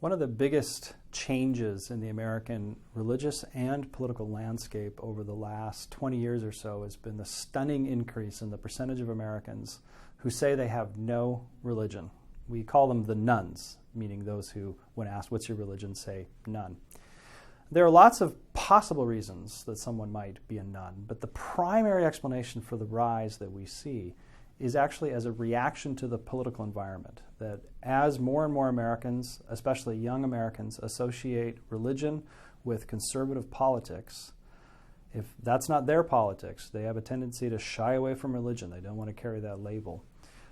One of the biggest changes in the American religious and political landscape over the last 20 years or so has been the stunning increase in the percentage of Americans who say they have no religion. We call them the nones, meaning those who, when asked, "What's your religion?" say none. There are lots of possible reasons that someone might be a none, but the primary explanation for the rise that we see is actually as a reaction to the political environment, that as more and more Americans, especially young Americans, associate religion with conservative politics, if that's not their politics, they have a tendency to shy away from religion. They don't want to carry that label.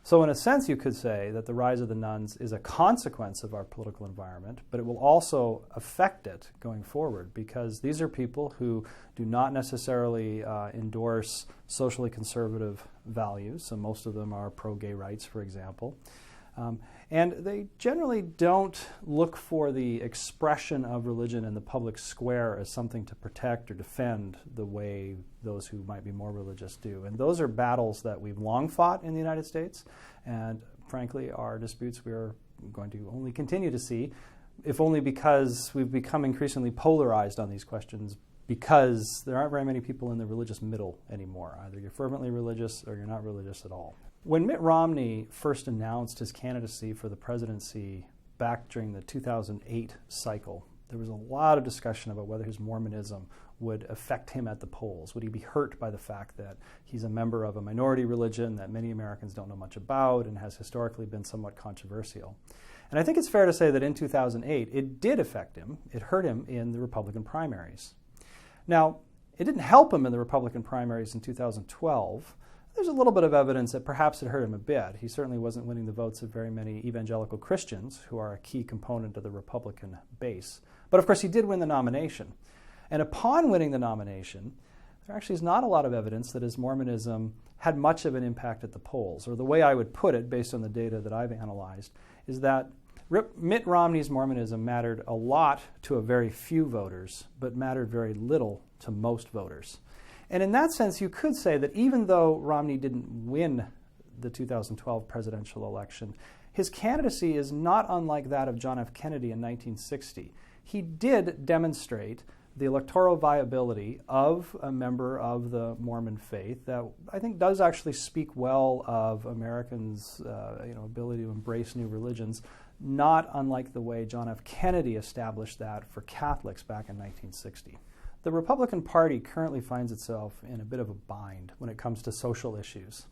So in a sense, you could say that the rise of the nones is a consequence of our political environment, but it will also affect it going forward, because these are people who do not necessarily endorse socially conservative values. So most of them are pro-gay rights, for example. And they generally don't look for the expression of religion in the public square as something to protect or defend the way those who might be more religious do. And those are battles that we've long fought in the United States, and frankly are disputes we are going to only continue to see, if only because we've become increasingly polarized on these questions, because there aren't very many people in the religious middle anymore. Either you're fervently religious or you're not religious at all. When Mitt Romney first announced his candidacy for the presidency back during the 2008 cycle, there was a lot of discussion about whether his Mormonism would affect him at the polls. Would he be hurt by the fact that he's a member of a minority religion that many Americans don't know much about and has historically been somewhat controversial? And I think it's fair to say that in 2008, it did affect him. It hurt him in the Republican primaries. Now, it didn't help him in the Republican primaries in 2012. There's a little bit of evidence that perhaps it hurt him a bit. He certainly wasn't winning the votes of very many evangelical Christians, who are a key component of the Republican base. But of course, he did win the nomination. And upon winning the nomination, there actually is not a lot of evidence that his Mormonism had much of an impact at the polls. Or the way I would put it, based on the data that I've analyzed, is that Mitt Romney's Mormonism mattered a lot to a very few voters, but mattered very little to most voters. And in that sense, you could say that even though Romney didn't win the 2012 presidential election, his candidacy is not unlike that of John F. Kennedy in 1960. He did demonstrate the electoral viability of a member of the Mormon faith that I think does actually speak well of Americans' ability to embrace new religions, not unlike the way John F. Kennedy established that for Catholics back in 1960. The Republican Party currently finds itself in a bit of a bind when it comes to social issues.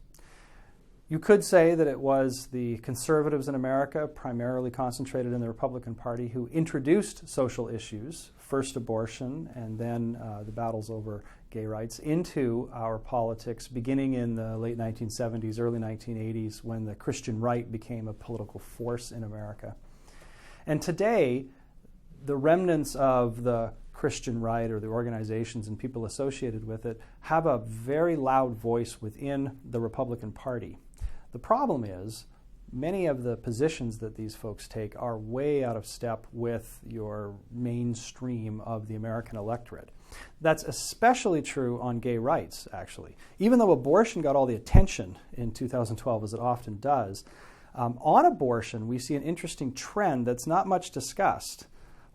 You could say that it was the conservatives in America, primarily concentrated in the Republican Party, who introduced social issues, first abortion and then the battles over gay rights, into our politics beginning in the late 1970s, early 1980s, when the Christian right became a political force in America. And today, the remnants of the Christian right, or the organizations and people associated with it, have a very loud voice within the Republican Party. The problem is, many of the positions that these folks take are way out of step with your mainstream of the American electorate. That's especially true on gay rights, actually. Even though abortion got all the attention in 2012, as it often does, on abortion we see an interesting trend that's not much discussed.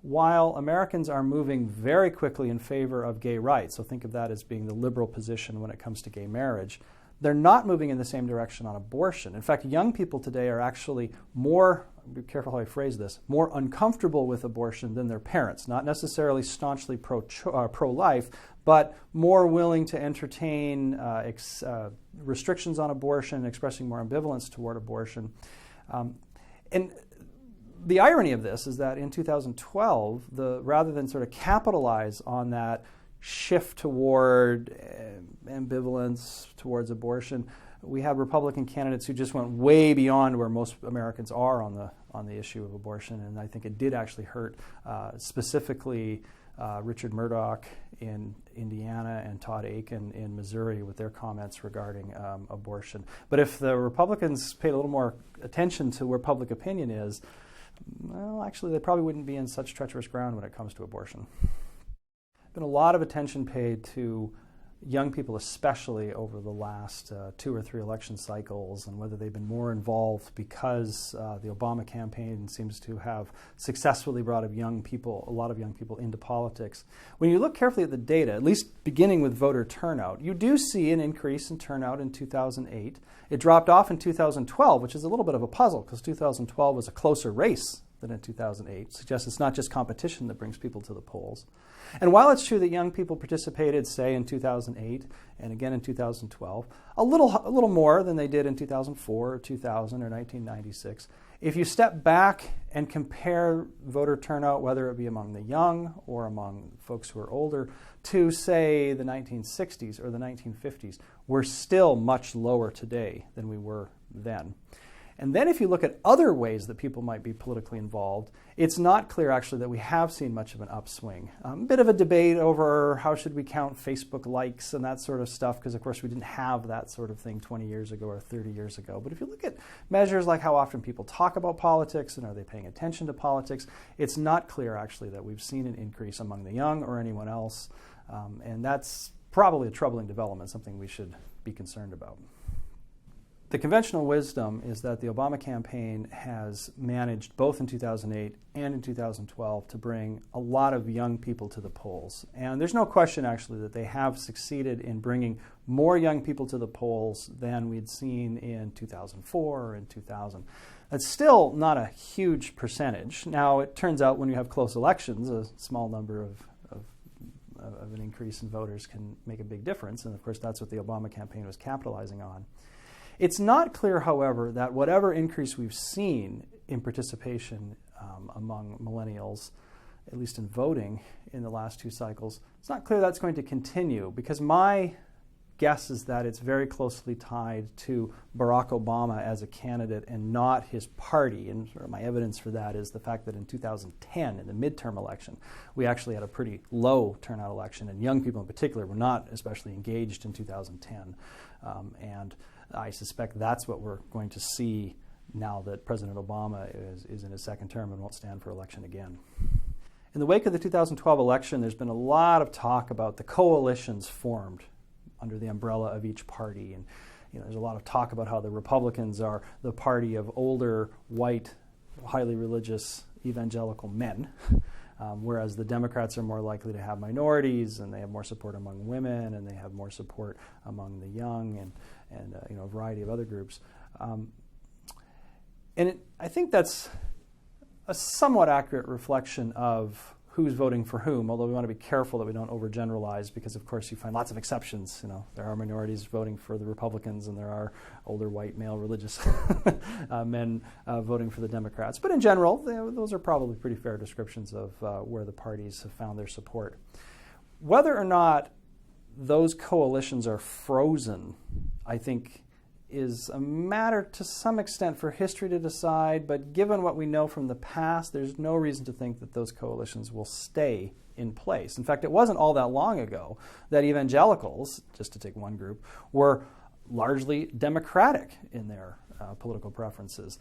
While Americans are moving very quickly in favor of gay rights, so think of that as being the liberal position when it comes to gay marriage, they're not moving in the same direction on abortion. In fact, young people today are actually more, be careful how I phrase this, more uncomfortable with abortion than their parents. Not necessarily staunchly pro-life, but more willing to entertain restrictions on abortion, expressing more ambivalence toward abortion. And the irony of this is that in 2012, rather than sort of capitalize on that shift toward ambivalence towards abortion, we have Republican candidates who just went way beyond where most Americans are on the issue of abortion, and I think it did actually hurt specifically Richard Murdoch in Indiana and Todd Akin in Missouri with their comments regarding abortion. But if the Republicans paid a little more attention to where public opinion is, well, actually, they probably wouldn't be in such treacherous ground when it comes to abortion. Been a lot of attention paid to young people, especially over the last 2 or 3 election cycles, and whether they've been more involved because the Obama campaign seems to have successfully brought a lot of young people into politics. When you look carefully at the data, at least beginning with voter turnout, you do see an increase in turnout in 2008. It dropped off in 2012, which is a little bit of a puzzle because 2012 was a closer race than in 2008. It suggests it's not just competition that brings people to the polls. And while it's true that young people participated, say, in 2008 and again in 2012, a little more than they did in 2004 or 2000 or 1996, if you step back and compare voter turnout, whether it be among the young or among folks who are older, to, say, the 1960s or the 1950s, we're still much lower today than we were then. And then if you look at other ways that people might be politically involved, it's not clear actually that we have seen much of an upswing. A bit of a debate over how should we count Facebook likes and that sort of stuff, because of course we didn't have that sort of thing 20 years ago or 30 years ago. But if you look at measures like how often people talk about politics and are they paying attention to politics, it's not clear actually that we've seen an increase among the young or anyone else. And that's probably a troubling development, something we should be concerned about. The conventional wisdom is that the Obama campaign has managed, both in 2008 and in 2012, to bring a lot of young people to the polls. And there's no question, actually, that they have succeeded in bringing more young people to the polls than we'd seen in 2004 or in 2000. That's still not a huge percentage. Now, it turns out when you have close elections, a small number of an increase in voters can make a big difference. And, of course, that's what the Obama campaign was capitalizing on. It's not clear, however, that whatever increase we've seen in participation among millennials, at least in voting in the last 2 cycles, it's not clear that's going to continue, because my guess is that it's very closely tied to Barack Obama as a candidate and not his party. And sort of my evidence for that is the fact that in 2010, in the midterm election, we actually had a pretty low turnout election, and young people in particular were not especially engaged in 2010. And I suspect that's what we're going to see now that President Obama is in his second term and won't stand for election again. In the wake of the 2012 election, there's been a lot of talk about the coalitions formed under the umbrella of each party. And there's a lot of talk about how the Republicans are the party of older, white, highly religious evangelical men, whereas the Democrats are more likely to have minorities, and they have more support among women, and they have more support among the young, and a variety of other groups. I think that's a somewhat accurate reflection of who's voting for whom, although we want to be careful that we don't overgeneralize, because of course you find lots of exceptions. There are minorities voting for the Republicans, and there are older white male religious men voting for the Democrats. But in general, those are probably pretty fair descriptions of where the parties have found their support. Whether or not those coalitions are frozen, I think, is a matter to some extent for history to decide, but given what we know from the past, there's no reason to think that those coalitions will stay in place. In fact, it wasn't all that long ago that evangelicals, just to take one group, were largely Democratic in their political preferences.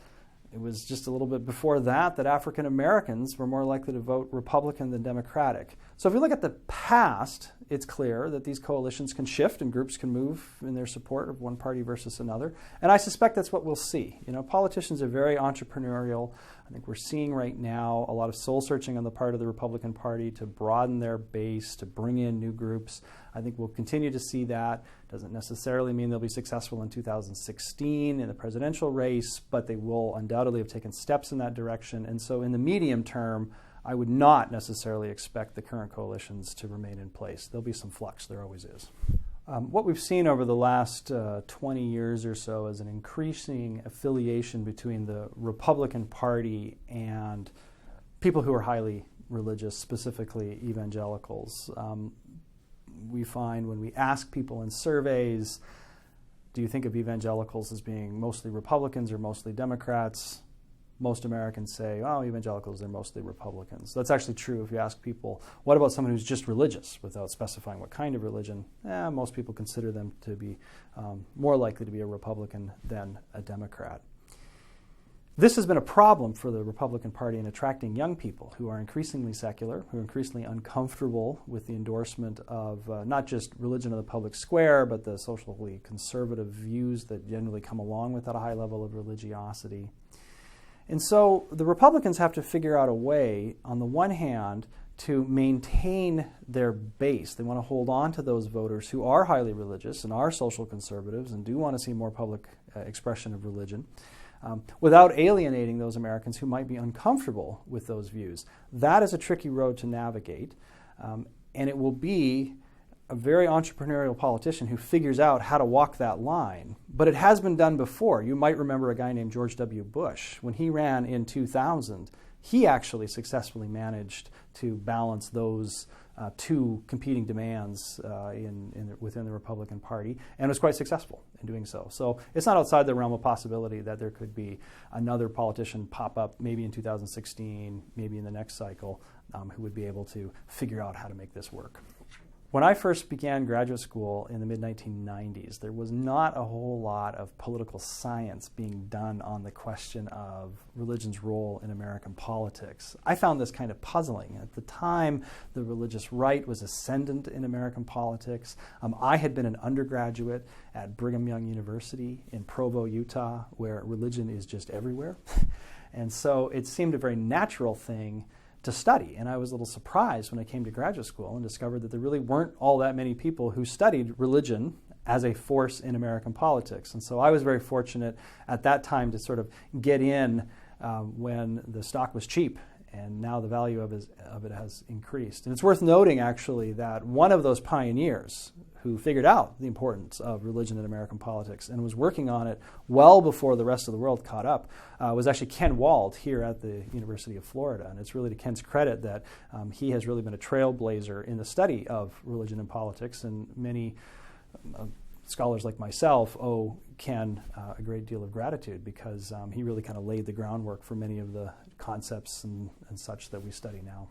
It was just a little bit before that African Americans were more likely to vote Republican than Democratic. So if you look at the past, it's clear that these coalitions can shift and groups can move in their support of one party versus another. And I suspect that's what we'll see. Politicians are very entrepreneurial. I think we're seeing right now a lot of soul searching on the part of the Republican Party to broaden their base, to bring in new groups. I think we'll continue to see that. Doesn't necessarily mean they'll be successful in 2016 in the presidential race, but they will undoubtedly have taken steps in that direction. And so in the medium term, I would not necessarily expect the current coalitions to remain in place. There'll be some flux. There always is. What we've seen over the last 20 years or so is an increasing affiliation between the Republican Party and people who are highly religious, specifically evangelicals. We find when we ask people in surveys, do you think of evangelicals as being mostly Republicans or mostly Democrats? Most Americans say, oh, evangelicals, they're mostly Republicans. That's actually true if you ask people, what about someone who's just religious, without specifying what kind of religion? Most people consider them to be more likely to be a Republican than a Democrat. This has been a problem for the Republican Party in attracting young people who are increasingly secular, who are increasingly uncomfortable with the endorsement of not just religion in the public square, but the socially conservative views that generally come along with that high level of religiosity. And so the Republicans have to figure out a way, on the one hand, to maintain their base. They want to hold on to those voters who are highly religious and are social conservatives and do want to see more public expression of religion, without alienating those Americans who might be uncomfortable with those views. That is a tricky road to navigate, and it will be a very entrepreneurial politician who figures out how to walk that line. But it has been done before. You might remember a guy named George W. Bush. When he ran in 2000, he actually successfully managed to balance those two competing demands within the Republican Party, and was quite successful in doing so. So it's not outside the realm of possibility that there could be another politician pop up, maybe in 2016, maybe in the next cycle, who would be able to figure out how to make this work. When I first began graduate school in the mid-1990s, there was not a whole lot of political science being done on the question of religion's role in American politics. I found this kind of puzzling. At the time, the religious right was ascendant in American politics. I had been an undergraduate at Brigham Young University in Provo, Utah, where religion is just everywhere. And so it seemed a very natural thing to study. And I was a little surprised when I came to graduate school and discovered that there really weren't all that many people who studied religion as a force in American politics. And so I was very fortunate at that time to sort of get in when the stock was cheap, and now the value of it has increased. And it's worth noting, actually, that one of those pioneers who figured out the importance of religion in American politics and was working on it well before the rest of the world caught up was actually Ken Wald here at the University of Florida. And it's really to Ken's credit that he has really been a trailblazer in the study of religion and politics, and many scholars like myself owe Ken a great deal of gratitude, because he really kind of laid the groundwork for many of the concepts and such that we study now.